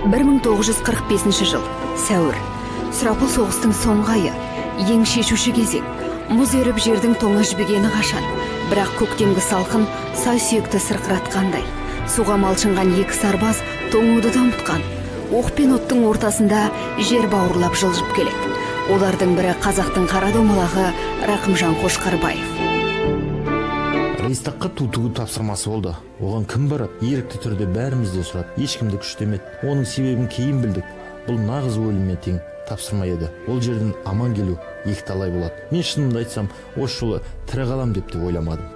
1945 жыл, сәуір. Сұрапыл соғыстың соңғы айы, ең шешуші кезең. Мұз еріп жердің тоңы жібігені қашан. Бірақ көктемгі салқын сай сүйекті сырқыратқандай. Суға малшынған екі сарбаз тоңуды да ұмытқан. Оқ пен оттың ортасында жер бауырлап жылжып келеді. Олардың бірі қазақтың қара домалағы Рақымжан Қошқарбаев. Рейстаққа ту тапсырмасы болды. Оған кім барады? Ерікті түрде бәріміз де сұрады. Ешкімді күштемеді. Оның себебін кейін білдік. Бұл нағыз өліммен тең тапсырма еді. Ол жерден аман келу екіталай болады. Мен шынымды айтсам, осы жолы тірі қалам деп ойламадым.